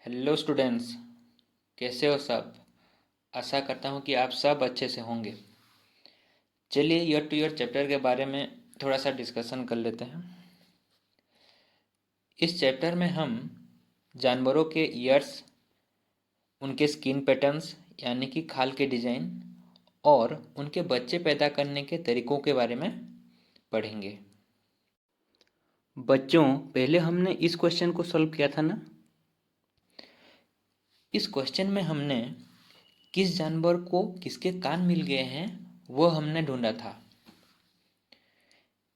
Hello students, कैसे हो सब। आशा करता हूँ कि आप सब अच्छे से होंगे। चलिए ईयर टू ईयर चैप्टर के बारे में थोड़ा सा डिस्कशन कर लेते हैं। इस चैप्टर में हम जानवरों के ईयर्स, उनके स्किन पैटर्न्स यानी कि खाल के डिज़ाइन और उनके बच्चे पैदा करने के तरीकों के बारे में पढ़ेंगे। बच्चों, पहले हमने इस क्वेश्चन को सॉल्व किया था ना। इस क्वेश्चन में हमने किस जानवर को किसके कान मिल गए हैं वो हमने ढूंढा था।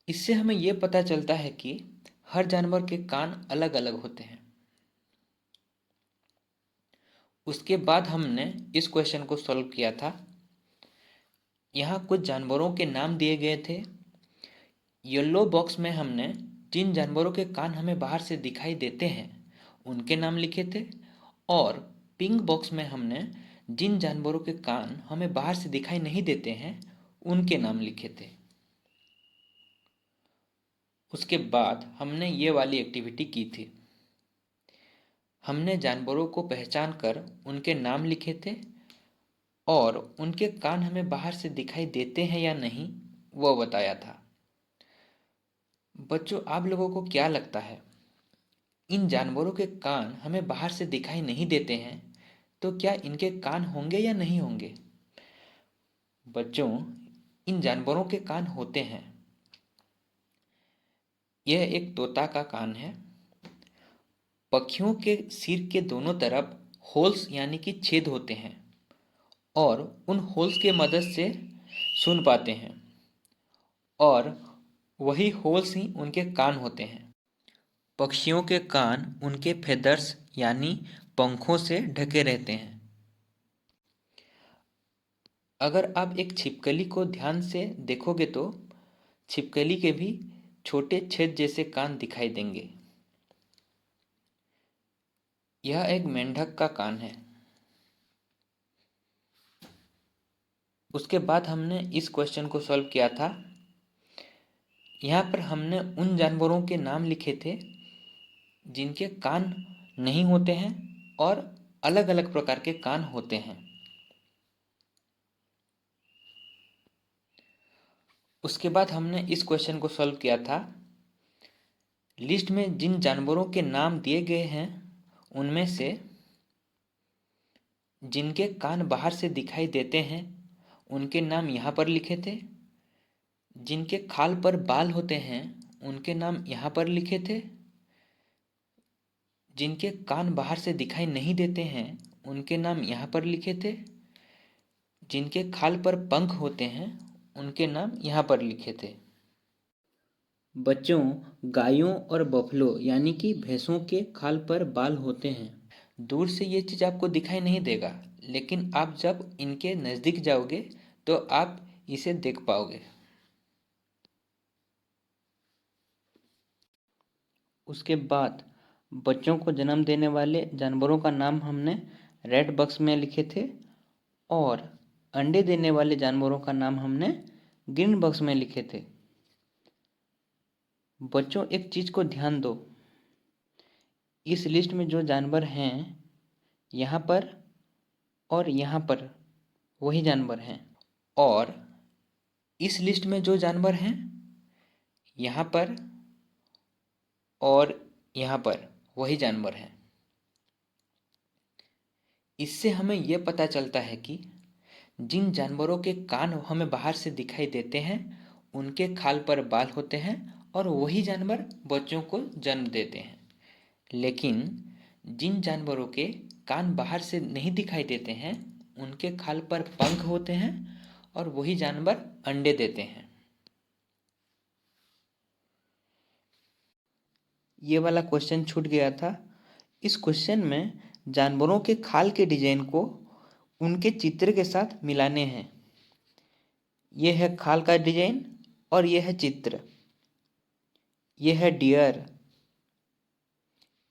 इससे हमें ये पता चलता है कि हर जानवर के कान अलग अलग होते हैं। उसके बाद हमने इस क्वेश्चन को सॉल्व किया था। यहाँ कुछ जानवरों के नाम दिए गए थे। येलो बॉक्स में हमने जिन जानवरों के कान हमें बाहर से दिखाई देते हैं उनके नाम लिखे थे, और पिंक बॉक्स में हमने जिन जानवरों के कान हमें बाहर से दिखाई नहीं देते हैं उनके नाम लिखे थे। उसके बाद हमने ये वाली एक्टिविटी की थी। हमने जानवरों को पहचान कर उनके नाम लिखे थे और उनके कान हमें बाहर से दिखाई देते हैं या नहीं वो बताया था। बच्चों, आप लोगों को क्या लगता है, इन जानवरों के कान हमें बाहर से दिखाई नहीं देते हैं तो क्या इनके कान होंगे या नहीं होंगे? बच्चों, इन जानवरों के कान होते हैं। यह एक तोता का कान है। पक्षियों के सिर के दोनों तरफ होल्स यानी कि छेद होते हैं और उन होल्स के मदद से सुन पाते हैं, और वही होल्स ही उनके कान होते हैं। पक्षियों के कान उनके फेदर्स यानी पंखों से ढके रहते हैं। अगर आप एक छिपकली को ध्यान से देखोगे तो छिपकली के भी छोटे छेद जैसे कान दिखाई देंगे। यह एक मेंढक का कान है। उसके बाद हमने इस क्वेश्चन को सॉल्व किया था। यहाँ पर हमने उन जानवरों के नाम लिखे थे जिनके कान नहीं होते हैं और अलग अलग प्रकार के कान होते हैं। उसके बाद हमने इस क्वेश्चन को सॉल्व किया था। लिस्ट में जिन जानवरों के नाम दिए गए हैं उनमें से जिनके कान बाहर से दिखाई देते हैं उनके नाम यहाँ पर लिखे थे। जिनके खाल पर बाल होते हैं उनके नाम यहाँ पर लिखे थे। जिनके कान बाहर से दिखाई नहीं देते हैं उनके नाम यहाँ पर लिखे थे। जिनके खाल पर पंख होते हैं उनके नाम यहाँ पर लिखे थे। बच्चों, गायों और बफलो यानी कि भैंसों के खाल पर बाल होते हैं। दूर से ये चीज़ आपको दिखाई नहीं देगा, लेकिन आप जब इनके नज़दीक जाओगे तो आप इसे देख पाओगे। उसके बाद बच्चों को जन्म देने वाले जानवरों का नाम हमने रेड बॉक्स में लिखे थे और अंडे देने वाले जानवरों का नाम हमने ग्रीन बॉक्स में लिखे थे। बच्चों, एक चीज़ को ध्यान दो, इस लिस्ट में जो जानवर हैं यहाँ पर और यहाँ पर वही जानवर हैं, और इस लिस्ट में जो जानवर हैं यहाँ पर और यहाँ पर वही जानवर हैं। इससे हमें यह पता चलता है कि जिन जानवरों के कान हमें बाहर से दिखाई देते हैं उनके खाल पर बाल होते हैं और वही जानवर बच्चों को जन्म देते हैं। लेकिन जिन जानवरों के कान बाहर से नहीं दिखाई देते हैं उनके खाल पर पंख होते हैं और वही जानवर अंडे देते हैं। ये वाला क्वेश्चन छूट गया था। इस क्वेश्चन में जानवरों के खाल के डिजाइन को उनके चित्र के साथ मिलाने हैं। यह है खाल का डिजाइन और यह है चित्र। यह है डियर,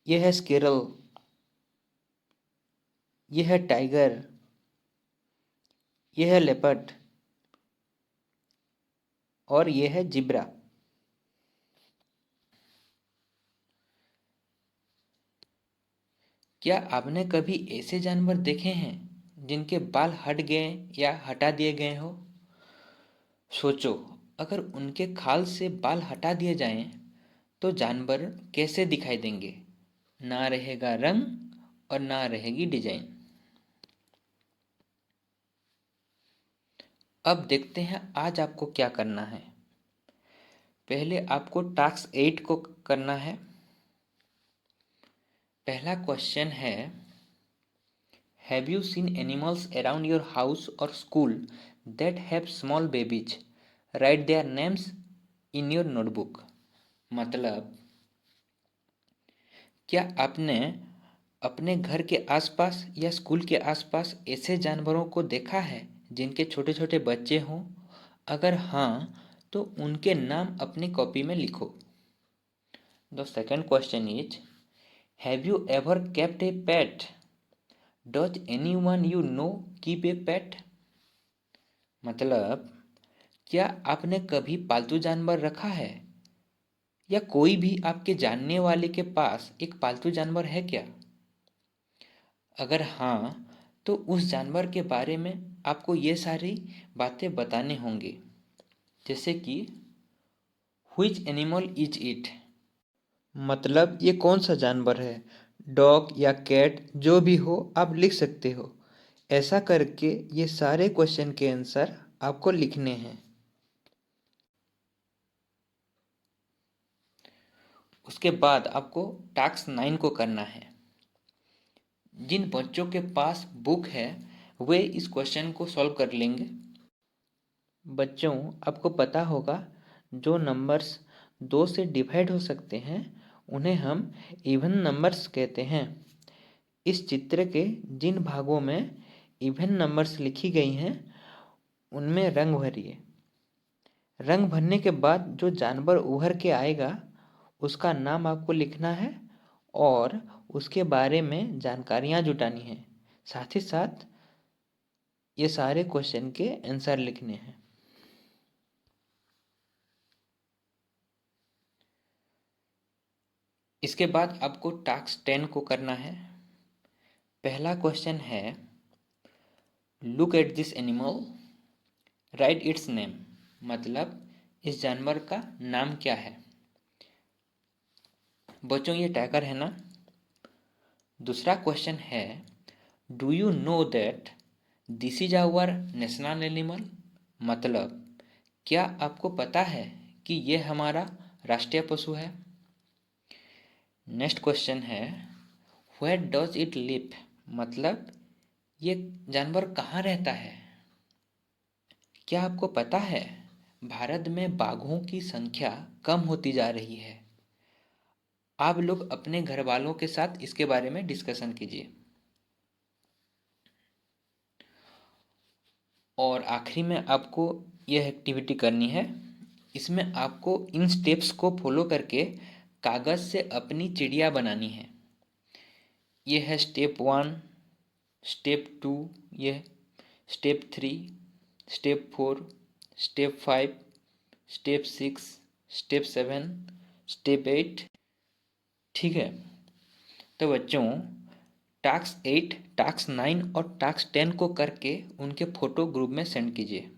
यह है स्केरल, यह है टाइगर, यह है लेपर्ड और यह है जिब्रा। क्या आपने कभी ऐसे जानवर देखे हैं जिनके बाल हट गए या हटा दिए गए हो? सोचो, अगर उनके खाल से बाल हटा दिए जाएं तो जानवर कैसे दिखाई देंगे? ना रहेगा रंग और ना रहेगी डिजाइन। अब देखते हैं आज आपको क्या करना है। पहले आपको टास्क 8 को करना है। पहला क्वेश्चन है, have you seen animals around your house और school that have small babies? Write their names in your notebook. मतलब, क्या आपने अपने घर के आसपास या स्कूल के आसपास ऐसे जानवरों को देखा है जिनके छोटे छोटे बच्चे हों? अगर हाँ, तो उनके नाम अपनी कॉपी में लिखो। The second question is, have you ever kept a pet? Does anyone you know keep a pet? मतलब, क्या आपने कभी पालतू जानवर रखा है या कोई भी आपके जानने वाले के पास एक पालतू जानवर है क्या? अगर हाँ, तो उस जानवर के बारे में आपको ये सारी बातें बताने होंगे, जैसे कि व्हिच एनिमल इज इट, मतलब ये कौन सा जानवर है। डॉग या कैट जो भी हो आप लिख सकते हो। ऐसा करके ये सारे क्वेश्चन के आंसर आपको लिखने हैं। उसके बाद आपको टास्क 9 को करना है। जिन बच्चों के पास बुक है वे इस क्वेश्चन को सॉल्व कर लेंगे। बच्चों, आपको पता होगा जो नंबर्स 2 से डिवाइड हो सकते हैं उन्हें हम इवन नंबर्स कहते हैं। इस चित्र के जिन भागों में इवन नंबर्स लिखी गई हैं उनमें रंग भरिए। रंग भरने के बाद जो जानवर उभर के आएगा उसका नाम आपको लिखना है और उसके बारे में जानकारियाँ जुटानी है। साथ ही साथ ये सारे क्वेश्चन के आंसर लिखने हैं। इसके बाद आपको टास्क 10 को करना है। पहला क्वेश्चन है, look at this animal, right it's name. मतलब, इस जानवर का नाम क्या है? बच्चों, ये टाइगर है ना? दूसरा क्वेश्चन है, do you know that this is our national animal? मतलब, क्या आपको पता है कि ये हमारा राष्ट्रीय पशु है? नेक्स्ट क्वेश्चन है, वेयर डज इट लिव? मतलब, ये जानवर कहाँ रहता है? क्या आपको पता है भारत में बाघों की संख्या कम होती जा रही है? आप लोग अपने घर वालों के साथ इसके बारे में डिस्कशन कीजिए। और आखिरी में आपको यह एक्टिविटी करनी है। इसमें आपको इन स्टेप्स को फॉलो करके कागज़ से अपनी चिड़िया बनानी है। ये है स्टेप 1, स्टेप 2, ये step 3, step 4, step 5, step 6, step 7, step 8। ठीक है, तो बच्चों, टास्क 8, टास्क 9 और टास्क 10 को करके उनके फ़ोटो ग्रुप में सेंड कीजिए।